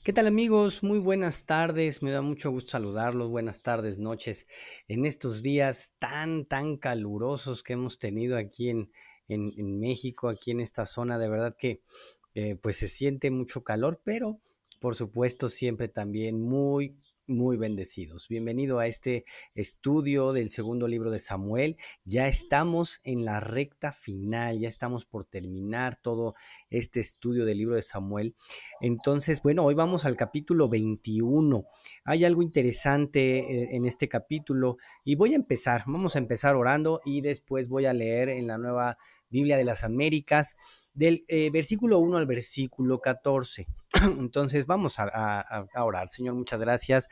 ¿Qué tal amigos? Muy buenas tardes, me da mucho gusto saludarlos, buenas tardes, noches, en estos días tan calurosos que hemos tenido aquí en México, aquí en esta zona, de verdad que pues se siente mucho calor, pero por supuesto siempre también muy bendecidos. Bienvenido a este estudio del segundo libro de Samuel. Ya estamos en la recta final, ya estamos por terminar todo este estudio del libro de Samuel. Entonces, bueno, hoy vamos al capítulo 21. Hay algo interesante en este capítulo y vamos a empezar orando y después voy a leer en la nueva Biblia de las Américas del versículo 1 al versículo 14. Entonces vamos a orar. Señor, muchas gracias.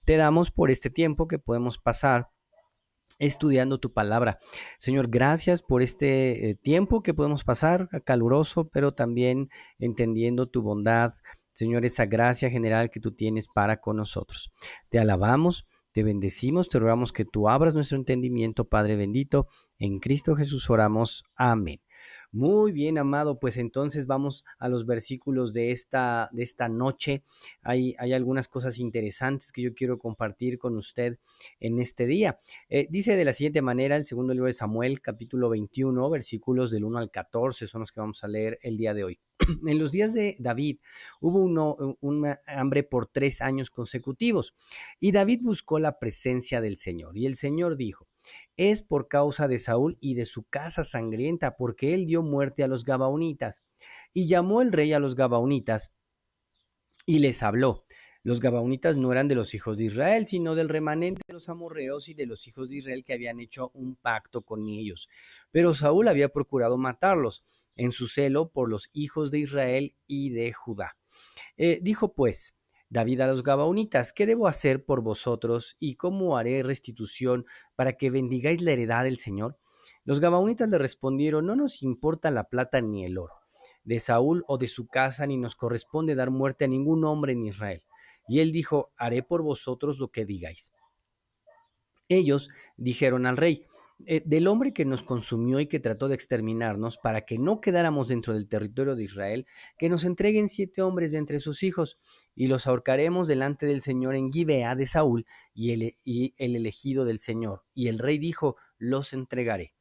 Te damos por este tiempo que podemos pasar estudiando tu palabra. Señor, gracias por este tiempo que podemos pasar caluroso, pero también entendiendo tu bondad. Señor, esa gracia general que tú tienes para con nosotros. Te alabamos, te bendecimos, te rogamos que tú abras nuestro entendimiento, Padre bendito. En Cristo Jesús oramos. Amén. Muy bien, amado, pues entonces vamos a los versículos de esta noche. Hay algunas cosas interesantes que yo quiero compartir con usted en este día. Dice de la siguiente manera el segundo libro de Samuel, capítulo 21, versículos del 1 al 14, son los que vamos a leer el día de hoy. En los días de David hubo una hambre por 3 años consecutivos y David buscó la presencia del Señor. Y el Señor dijo, es por causa de Saúl y de su casa sangrienta, porque él dio muerte a los Gabaonitas. Y llamó el rey a los Gabaonitas y les habló. Los Gabaonitas no eran de los hijos de Israel, sino del remanente de los amorreos y de los hijos de Israel que habían hecho un pacto con ellos. Pero Saúl había procurado matarlos en su celo por los hijos de Israel y de Judá. Dijo pues David a los Gabaonitas, ¿qué debo hacer por vosotros y cómo haré restitución para que bendigáis la heredad del Señor? Los Gabaonitas le respondieron, no nos importa la plata ni el oro de Saúl o de su casa, ni nos corresponde dar muerte a ningún hombre en Israel. Y él dijo, haré por vosotros lo que digáis. Ellos dijeron al rey, del hombre que nos consumió y que trató de exterminarnos para que no quedáramos dentro del territorio de Israel, que nos entreguen 7 hombres de entre sus hijos y los ahorcaremos delante del Señor en Gibea de Saúl y el elegido del Señor. Y el rey dijo, los entregaré.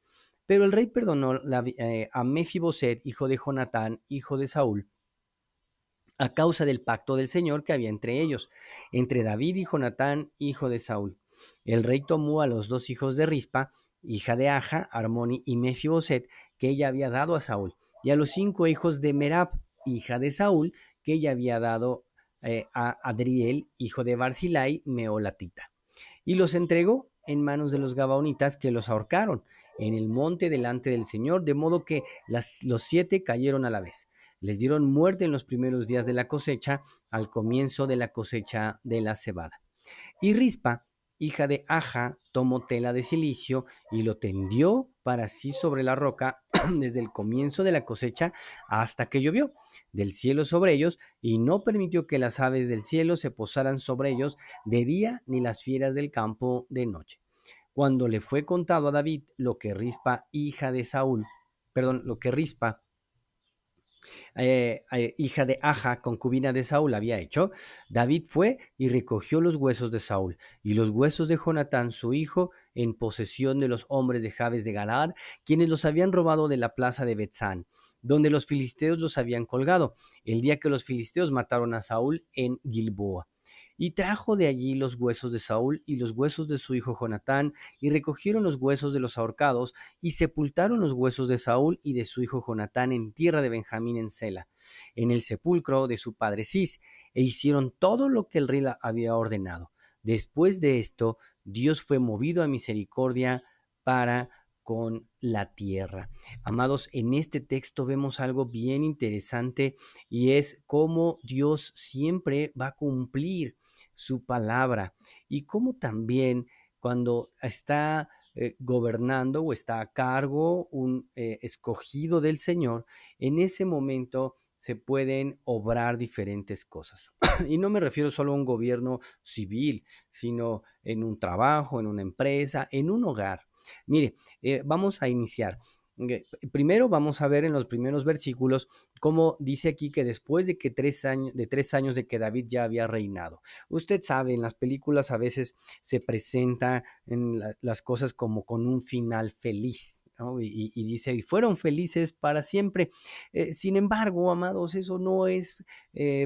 Pero el rey perdonó a Mefiboset, hijo de Jonatán, hijo de Saúl, a causa del pacto del Señor que había entre ellos, entre David y Jonatán, hijo de Saúl. El rey tomó a los 2 hijos de Rispa, hija de Aja, Armoni y Mefiboset, que ella había dado a Saúl, y a los 5 hijos de Merab, hija de Saúl, que ella había dado a Adriel, hijo de Barzilai, meolatita, y los entregó en manos de los gabaonitas, que los ahorcaron en el monte delante del Señor, de modo que los 7 cayeron a la vez. Les dieron muerte en los primeros días de la cosecha, al comienzo de la cosecha de la cebada. Y Rispa, hija de Aja, tomó tela de silicio y lo tendió para sí sobre la roca desde el comienzo de la cosecha hasta que llovió del cielo sobre ellos, y no permitió que las aves del cielo se posaran sobre ellos de día, ni las fieras del campo de noche. Cuando le fue contado a David lo que Rispa, hija de Saúl, perdón, lo que Rispa, hija de Aja, concubina de Saúl, había hecho, David fue y recogió los huesos de Saúl y los huesos de Jonatán, su hijo, en posesión de los hombres de Jabes de Galaad, quienes los habían robado de la plaza de Betzán, donde los filisteos los habían colgado, el día que los filisteos mataron a Saúl en Gilboa. Y trajo de allí los huesos de Saúl y los huesos de su hijo Jonatán, y recogieron los huesos de los ahorcados, y sepultaron los huesos de Saúl y de su hijo Jonatán en tierra de Benjamín en Sela, en el sepulcro de su padre Cis, e hicieron todo lo que el rey había ordenado. Después de esto, Dios fue movido a misericordia para con la tierra. Amados, en este texto vemos algo bien interesante, y es cómo Dios siempre va a cumplir su palabra, y cómo también cuando está gobernando o está a cargo un escogido del Señor, en ese momento se pueden obrar diferentes cosas. Y no me refiero solo a un gobierno civil, sino en un trabajo, en una empresa, en un hogar. Mire, vamos a iniciar. Primero vamos a ver en los primeros versículos cómo dice aquí que después de que 3 años, de 3 años de que David ya había reinado. Usted sabe, en las películas a veces se presenta en las cosas como con un final feliz, ¿no? Y dice, y fueron felices para siempre. Sin embargo, amados, eso no es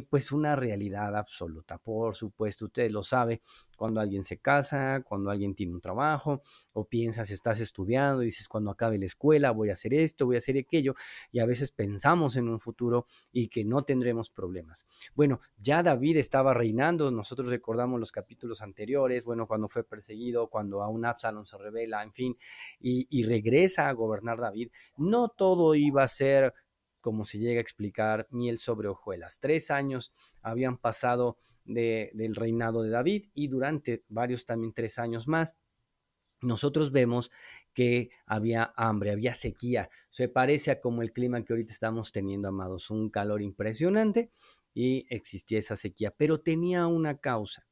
pues una realidad absoluta. Por supuesto, usted lo sabe, cuando alguien se casa, cuando alguien tiene un trabajo, o piensas, estás estudiando, y dices, cuando acabe la escuela voy a hacer esto, voy a hacer aquello, y a veces pensamos en un futuro y que no tendremos problemas. Bueno, ya David estaba reinando, nosotros recordamos los capítulos anteriores, bueno, cuando fue perseguido, cuando aún Absalón se revela, en fin, y regresa a gobernar David. No todo iba a ser, como se llega a explicar, miel sobre hojuelas. 3 años habían pasado del reinado de David, y durante varios también 3 años más nosotros vemos que había hambre, había sequía. Se parece a como el clima que ahorita estamos teniendo, amados, un calor impresionante, y existía esa sequía, pero tenía una causa.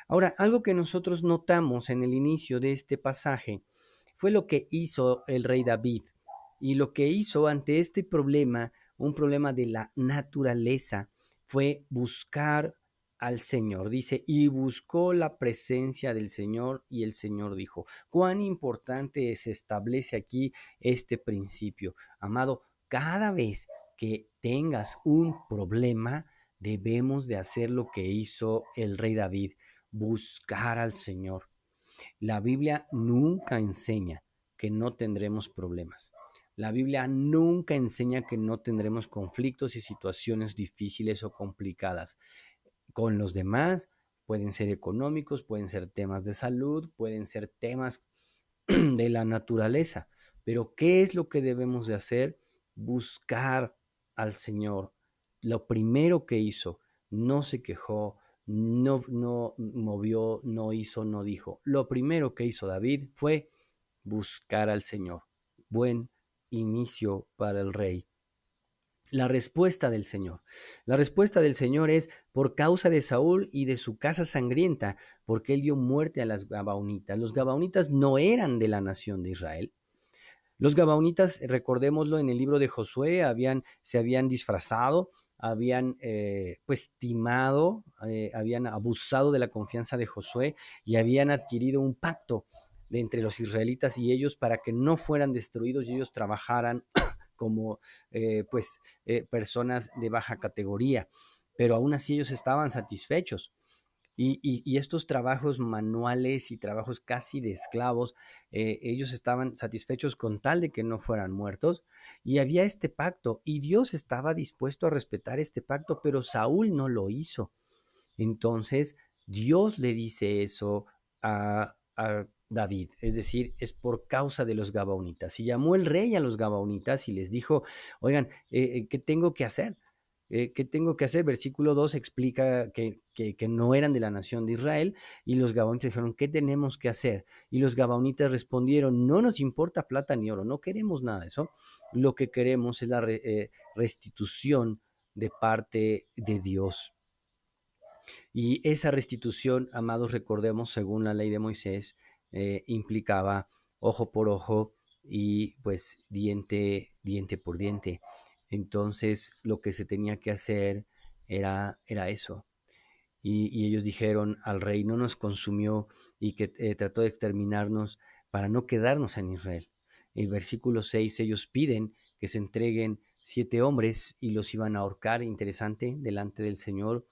Ahora, algo que nosotros notamos en el inicio de este pasaje fue lo que hizo el rey David, y lo que hizo ante este problema, un problema de la naturaleza, fue buscar al Señor. Dice, y buscó la presencia del Señor, y el Señor dijo. Cuán importante se establece aquí este principio. Amado, cada vez que tengas un problema, debemos de hacer lo que hizo el rey David, buscar al Señor. La Biblia nunca enseña que no tendremos problemas. La Biblia nunca enseña que no tendremos conflictos y situaciones difíciles o complicadas. Con los demás pueden ser económicos, pueden ser temas de salud, pueden ser temas de la naturaleza. Pero ¿qué es lo que debemos de hacer? Buscar al Señor. Lo primero que hizo, no se quejó, no movió, no hizo, no dijo. Lo primero que hizo David fue buscar al Señor. Buen inicio para el rey. La respuesta del Señor. La respuesta del Señor es por causa de Saúl y de su casa sangrienta, porque él dio muerte a las Gabaonitas. Los Gabaonitas no eran de la nación de Israel. Los Gabaonitas, recordémoslo, en el libro de Josué, se habían disfrazado, habían pues timado, habían abusado de la confianza de Josué, y habían adquirido un pacto de entre los israelitas y ellos para que no fueran destruidos y ellos trabajaran como personas de baja categoría. Pero aún así ellos estaban satisfechos. Y estos trabajos manuales y trabajos casi de esclavos, ellos estaban satisfechos con tal de que no fueran muertos. Y había este pacto, y Dios estaba dispuesto a respetar este pacto, pero Saúl no lo hizo. Entonces Dios le dice eso a David, es decir, es por causa de los Gabaonitas. Y llamó el rey a los Gabaonitas y les dijo, oigan, ¿qué tengo que hacer? ¿Qué tengo que hacer? Versículo 2 explica que no eran de la nación de Israel, y los Gabaonitas dijeron, ¿qué tenemos que hacer? Y los Gabaonitas respondieron, no nos importa plata ni oro, no queremos nada de eso, lo que queremos es la restitución de parte de Dios. Y esa restitución, amados, recordemos, según la ley de Moisés, implicaba ojo por ojo y pues diente por diente. Entonces lo que se tenía que hacer era eso. Y ellos dijeron al rey, no nos consumió, y que trató de exterminarnos para no quedarnos en Israel. El versículo 6, ellos piden que se entreguen 7 hombres y los iban a ahorcar, interesante, delante del Señor.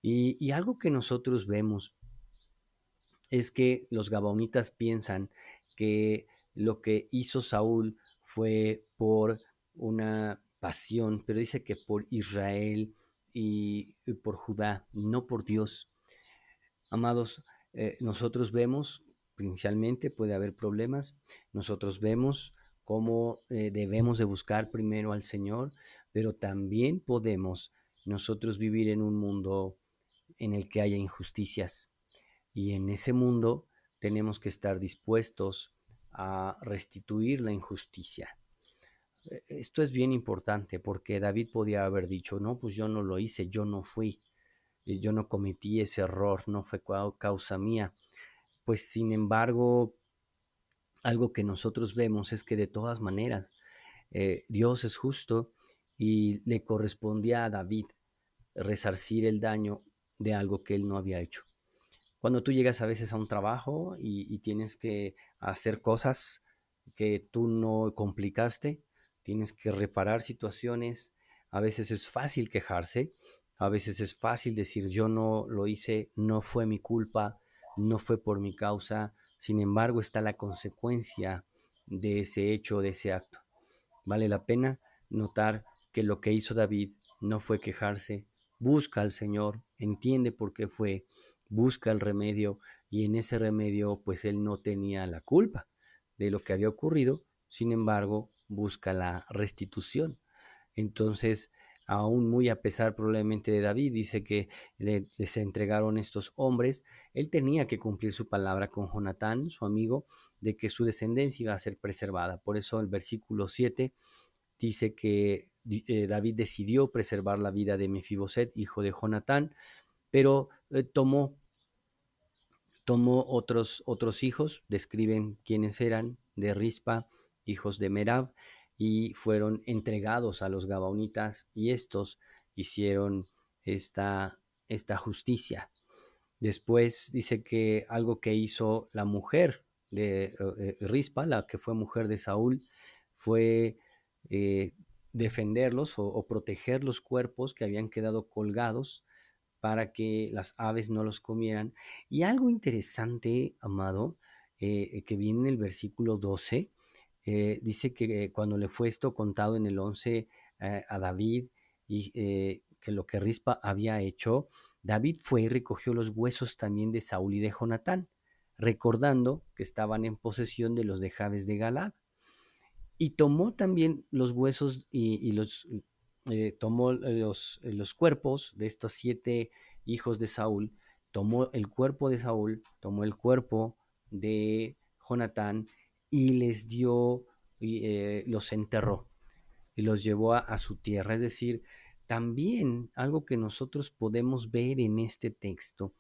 Y algo que nosotros vemos es que los gabaonitas piensan que lo que hizo Saúl fue por una pasión, pero dice que por Israel y por Judá, no por Dios. Amados, nosotros vemos, inicialmente puede haber problemas, nosotros vemos cómo debemos de buscar primero al Señor, pero también podemos nosotros vivir en un mundo en el que haya injusticias. Y en ese mundo tenemos que estar dispuestos a restituir la injusticia. Esto es bien importante, porque David podía haber dicho, no, pues yo no lo hice, yo no fui, yo no cometí ese error, no fue causa mía. Pues sin embargo, algo que nosotros vemos es que de todas maneras Dios es justo y le correspondía a David resarcir el daño de algo que él no había hecho. Cuando tú llegas a veces a un trabajo y tienes que hacer cosas que tú no complicaste, tienes que reparar situaciones, a veces es fácil quejarse, a veces es fácil decir yo no lo hice, no fue mi culpa, no fue por mi causa, sin embargo está la consecuencia de ese hecho, de ese acto. Vale la pena notar que lo que hizo David no fue quejarse, busca al Señor, entiende por qué fue, busca el remedio y en ese remedio pues él no tenía la culpa de lo que había ocurrido, sin embargo busca la restitución. Entonces, aún muy a pesar probablemente de David, dice que les entregaron estos hombres, él tenía que cumplir su palabra con Jonatán, su amigo, de que su descendencia iba a ser preservada. Por eso el versículo 7 dice que David decidió preservar la vida de Mefiboset, hijo de Jonatán, pero tomó otros hijos, describen quiénes eran, de Rispa, hijos de Merab, y fueron entregados a los Gabaonitas, y estos hicieron esta, esta justicia. Después dice que algo que hizo la mujer de Rispa, la que fue mujer de Saúl, fue eh, defenderlos o proteger los cuerpos que habían quedado colgados para que las aves no los comieran. Y algo interesante, amado, que viene en el versículo 12, dice que cuando le fue esto contado en el 11 a David y que lo que Rispa había hecho, David fue y recogió los huesos también de Saúl y de Jonatán, recordando que estaban en posesión de los de Jabes de Galad. Y tomó también los huesos y tomó los cuerpos de estos 7 hijos de Saúl, tomó el cuerpo de Saúl, tomó el cuerpo de Jonatán y les dio, los enterró y los llevó a su tierra. Es decir, también algo que nosotros podemos ver en este texto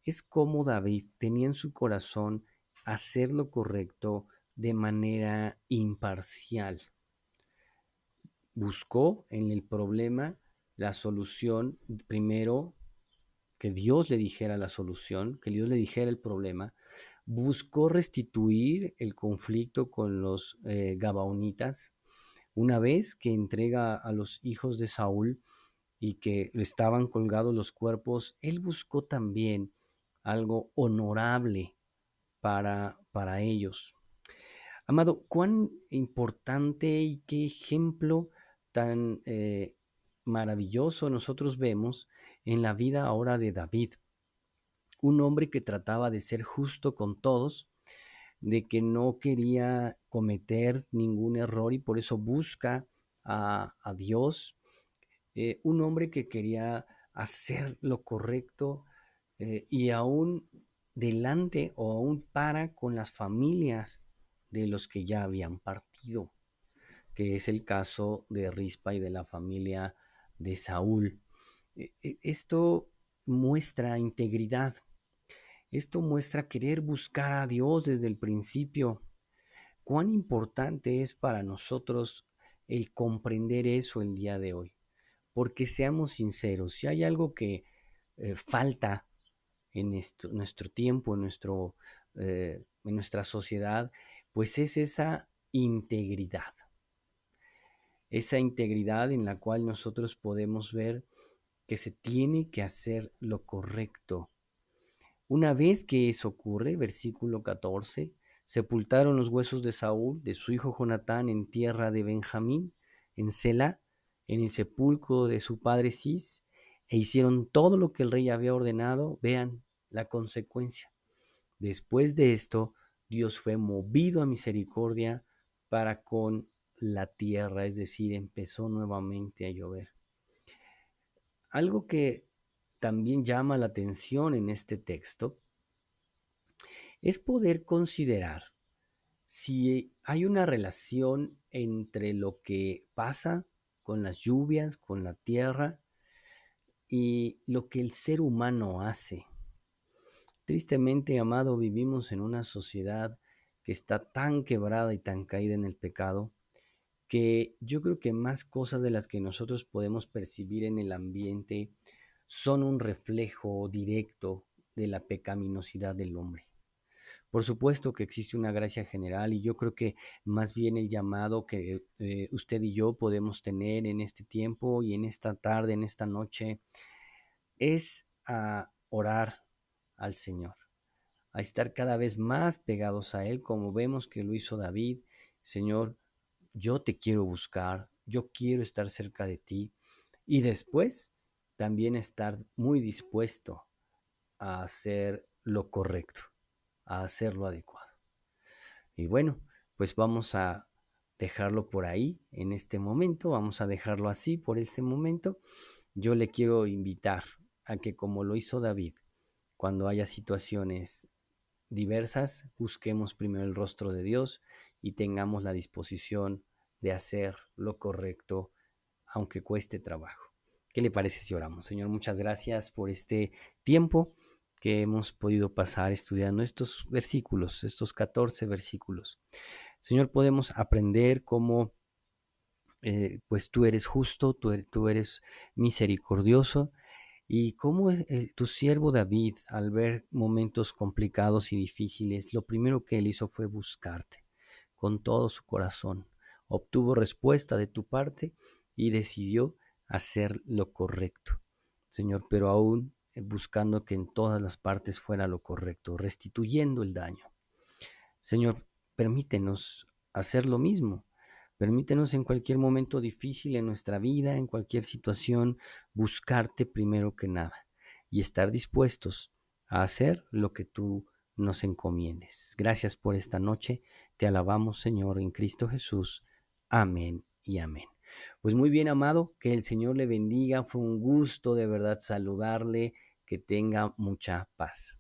es cómo David tenía en su corazón hacer lo correcto de manera imparcial. Buscó en el problema la solución, primero que Dios le dijera la solución, que Dios le dijera el problema, buscó restituir el conflicto con los Gabaonitas, una vez que entrega a los hijos de Saúl y que estaban colgados los cuerpos, él buscó también algo honorable para ellos. Amado, cuán importante y qué ejemplo tan maravilloso nosotros vemos en la vida ahora de David, un hombre que trataba de ser justo con todos, de que no quería cometer ningún error y por eso busca a Dios, un hombre que quería hacer lo correcto y aún delante o aún para con las familias de los que ya habían partido, que es el caso de Rispa y de la familia de Saúl. Esto muestra integridad, esto muestra querer buscar a Dios desde el principio. Cuán importante es para nosotros el comprender eso el día de hoy. Porque seamos sinceros, si hay algo que falta en nuestro tiempo, en nuestra sociedad, pues es esa integridad en la cual nosotros podemos ver que se tiene que hacer lo correcto. Una vez que eso ocurre, versículo 14, sepultaron los huesos de Saúl, de su hijo Jonatán, en tierra de Benjamín, en Sela, en el sepulcro de su padre Cis, e hicieron todo lo que el rey había ordenado. Vean la consecuencia. Después de esto, Dios fue movido a misericordia para con la tierra, es decir, empezó nuevamente a llover. Algo que también llama la atención en este texto es poder considerar si hay una relación entre lo que pasa con las lluvias, con la tierra y lo que el ser humano hace. Tristemente, amado, vivimos en una sociedad que está tan quebrada y tan caída en el pecado que yo creo que más cosas de las que nosotros podemos percibir en el ambiente son un reflejo directo de la pecaminosidad del hombre. Por supuesto que existe una gracia general y yo creo que más bien el llamado que usted y yo podemos tener en este tiempo y en esta tarde, en esta noche, es a orar al Señor, a estar cada vez más pegados a Él, como vemos que lo hizo David. Señor, yo te quiero buscar, yo quiero estar cerca de ti y después también estar muy dispuesto a hacer lo correcto, a hacer lo adecuado. Y bueno, pues vamos a dejarlo por ahí en este momento, vamos a dejarlo así por este momento. Yo le quiero invitar a que como lo hizo David, cuando haya situaciones diversas, busquemos primero el rostro de Dios y tengamos la disposición de hacer lo correcto, aunque cueste trabajo. ¿Qué le parece si oramos? Señor, muchas gracias por este tiempo que hemos podido pasar estudiando estos versículos, estos 14 versículos. Señor, podemos aprender cómo pues tú eres justo, tú eres misericordioso y cómo tu siervo David, al ver momentos complicados y difíciles, lo primero que él hizo fue buscarte con todo su corazón. Obtuvo respuesta de tu parte y decidió hacer lo correcto, Señor, pero aún buscando que en todas las partes fuera lo correcto, restituyendo el daño. Señor, permítenos hacer lo mismo. Permítenos en cualquier momento difícil en nuestra vida, en cualquier situación, buscarte primero que nada y estar dispuestos a hacer lo que tú nos encomiendes. Gracias por esta noche. Te alabamos, Señor, en Cristo Jesús. Amén y amén. Pues muy bien, amado, que el Señor le bendiga. Fue un gusto de verdad saludarle. Que tenga mucha paz.